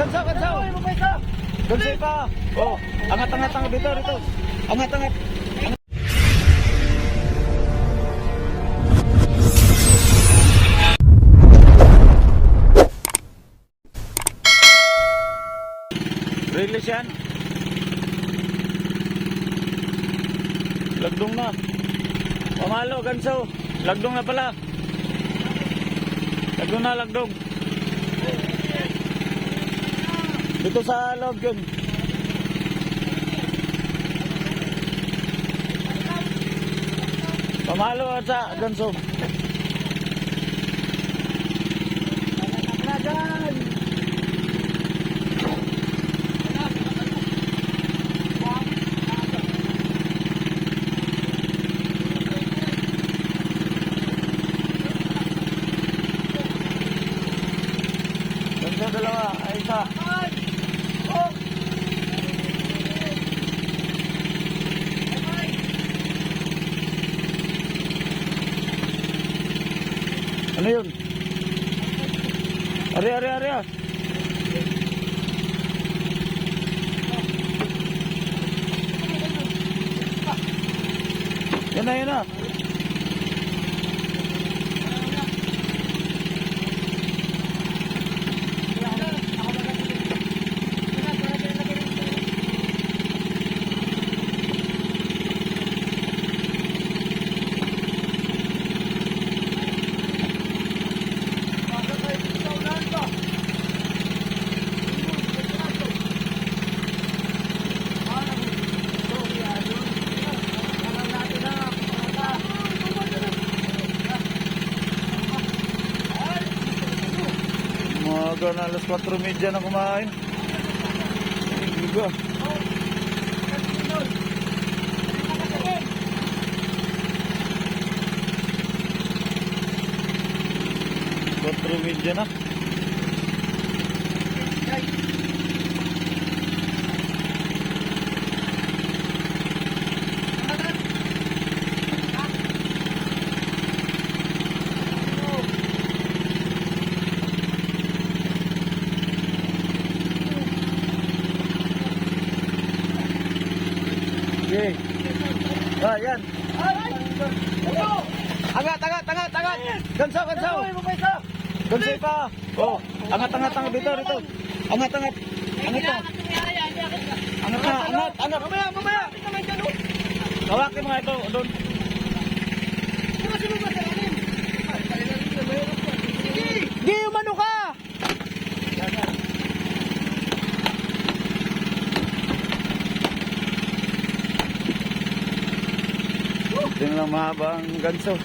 Gansaw, gansaw. Gansay pa. Oh, angat-angat dito. Angat-angat. Release yan. Lagdong na. Pamalo, gansaw. Lagdong na pala. Lagdong. Dito sa loob yun. Pamalo at sa gansaw. Dalawa, ay isa. Ano yun? Ari. Yan na. Umaga na alas 4:30 na kumain. Umaga. Media na. Okay. Ah, yan. Angat. Gansaw. Gansay pa. Oh, angat dito. Angat. Mamaya. Hawakin mga ito doon. Di umano ka. Tingnan lang mahaba ang ganso.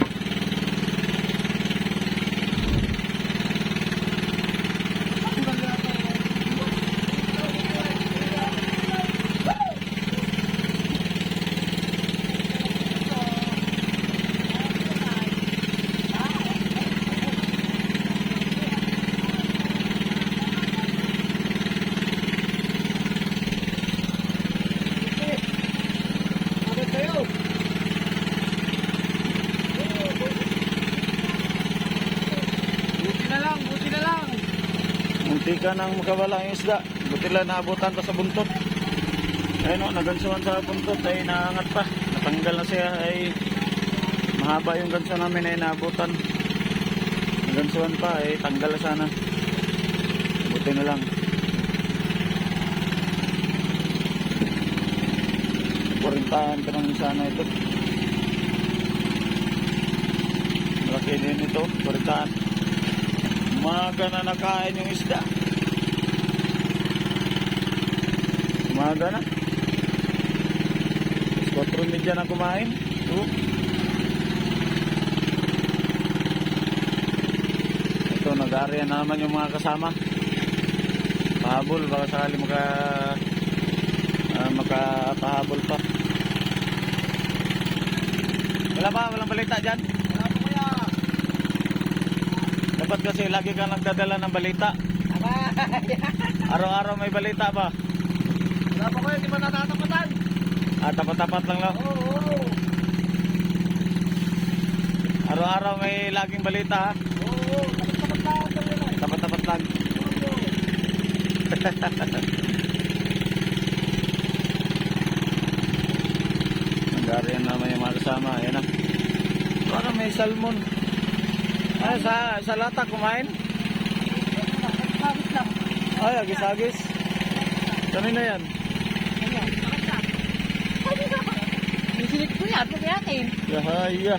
Munti ka nang makawala ang isda. Buti lang naabutan pa sa buntot. Ayun o, nagansuhan sa buntot ay naangat pa. Natanggal na siya ay mahaba yung ganso namin ay naabutan. Nagansuhan pa ay tanggal na sana. Buti na lang. Kurintahan ka naman sana ito. Malaki din ito, kurintahan. Umaga na nakain yung isda. Umaga na 4:30 na kumain. Ito, nag-aarya na naman yung mga kasama. Pahabol, baka sakali makapahabol pa. Walang balita dyan? Dapat kasi lagi kang nagdadala ng balita. Araw-araw may balita ba? Wala pa ko yun, di ba natatapatan? Tapat-tapat lang lang. Oo. Araw-araw may laging balita ha? Oo, tapat-tapat lang. Tapat-tapat lang. Nagariyan naman yung mga kasama. Ayan na. Parang may salmon. Ay, sa lata kumain? Bagis lang. Ay, agis-agis. Kanina yan? Nisilip ko yan, pag yakin. Yahaya.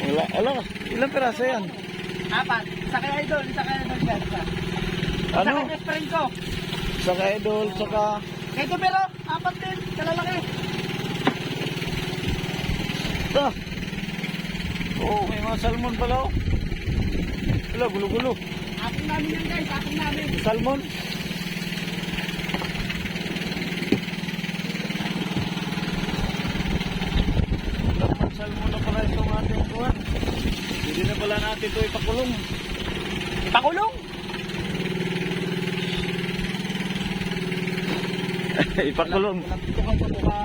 Wala, ala. Ilang piraso yan? Apat. Isa kaya idol, isa kaya idol yan. Ano? Sa kaya friend ko. Saka idol, saka... Ito pero, apat din, kalalaki. Ah! Oh, may mga salmon pala oh. Wala, gulo-gulo. Ating namin yan guys, ating namin. Salmon? Salmon na pala itong ating kuhan. Hindi na pala natin ito ipakulong. Pakulong? Ipakulong. Ito ka ito mukha.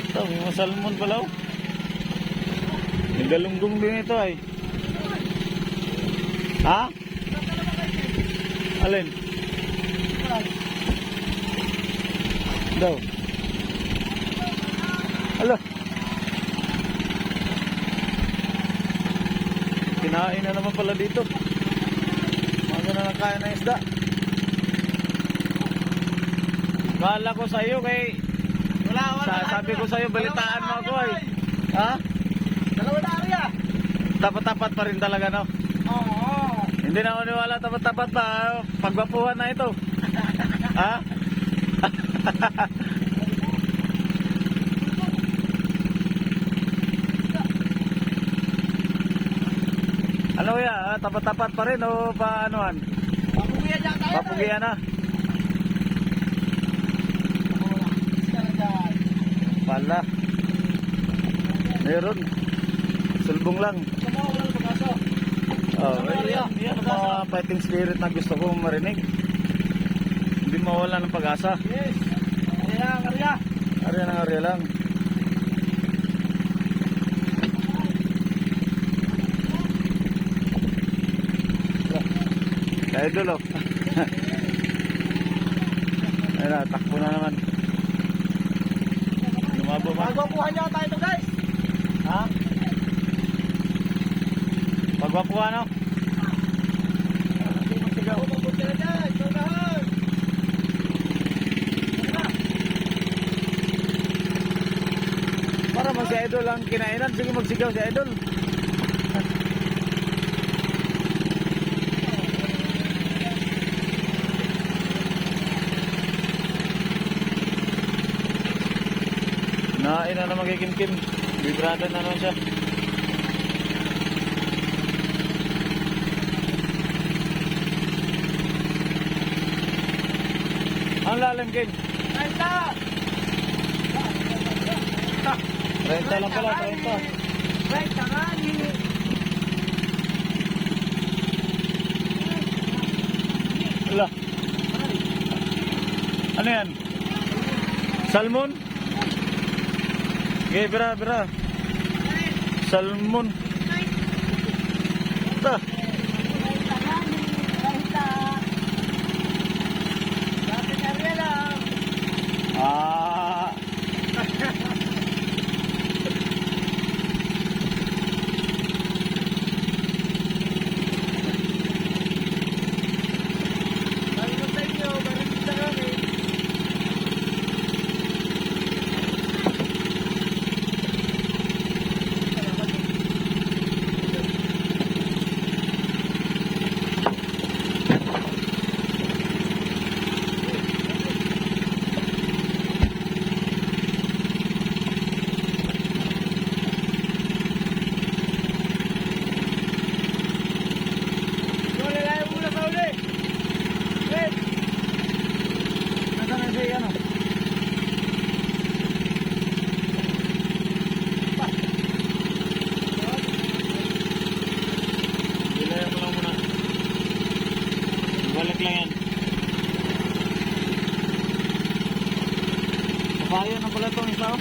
Ito, may mga salmon pala oh. May galunggong din ito ay. Ha? Alin? Daw. Ala. Kinain na naman pala dito. Mga na nakaya ng isda. Kala ko sa iyo kay sabi ko sa iyo balitaan mo ako ay. Ha? Dalawa na area. Tapat-tapat pa rin talaga no. Oo. Hindi na ako niwala tapat-tapat pa. Pagwapuhan na ito. Ha? Ano ya? Tapat-tapat pa rin o paanoan? Papugian niya tayo. Papugian na. Pala. Meron. Sulbong lang. Oh, yan mga fighting spirit na gusto ko marinig. Hindi mawala ng pag-asa. Yes. Arya. Arya ng arya lang. Kaya dulo. Ayun na, takbo na naman. Lumabo man. Magwapuhan niya tayo ito guys. Ha? Pagwapuhan no? Para mag si Idol ang kinainan. Sige magsigaw si Idol. Nain na naman kay Kim. Vibrado na naman siya. Ang lalim, Kim. 30 lang pala, 30. Right, tangani. Wala. Ano yan? Salmon? Okay, bira. Salmon. Ito. Ah. Balik lang yan. Bayan na pala itong isa.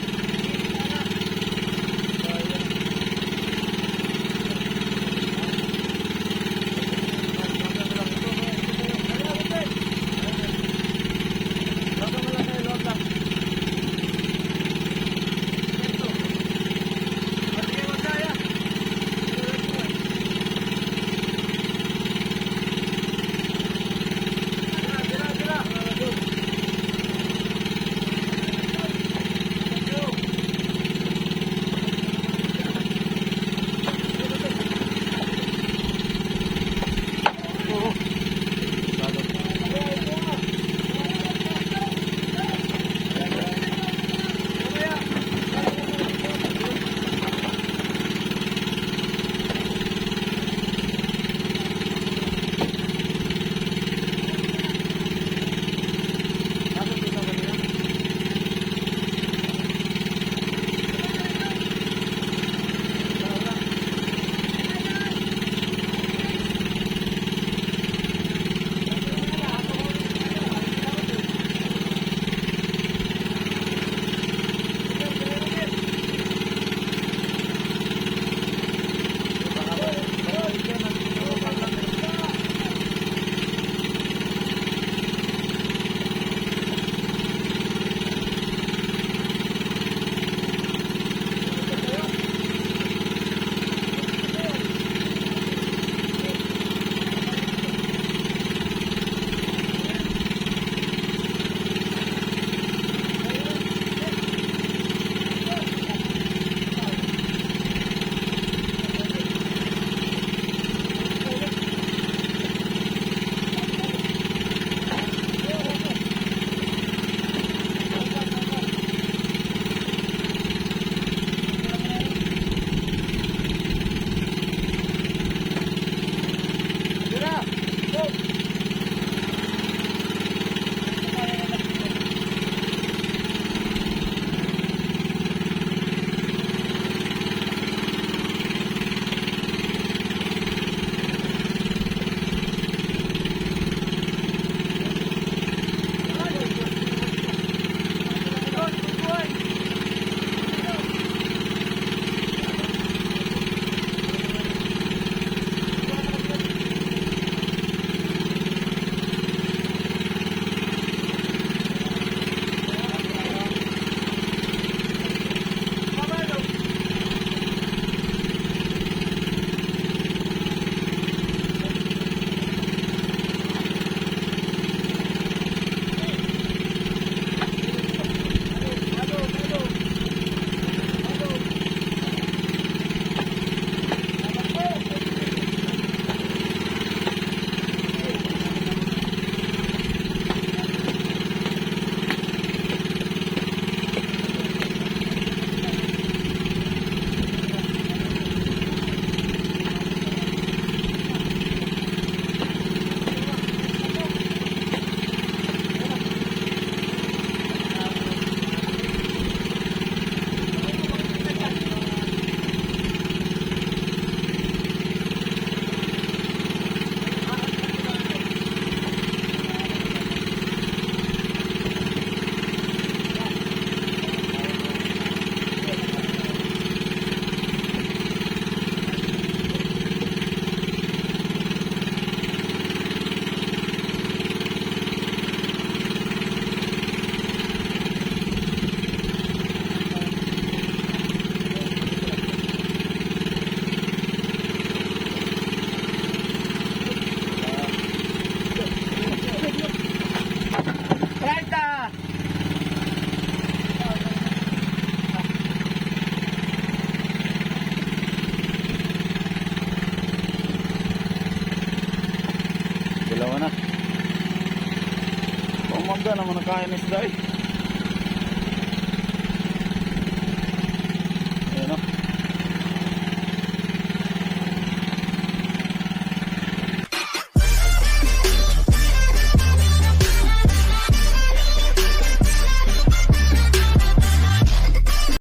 mo nakain isda eh.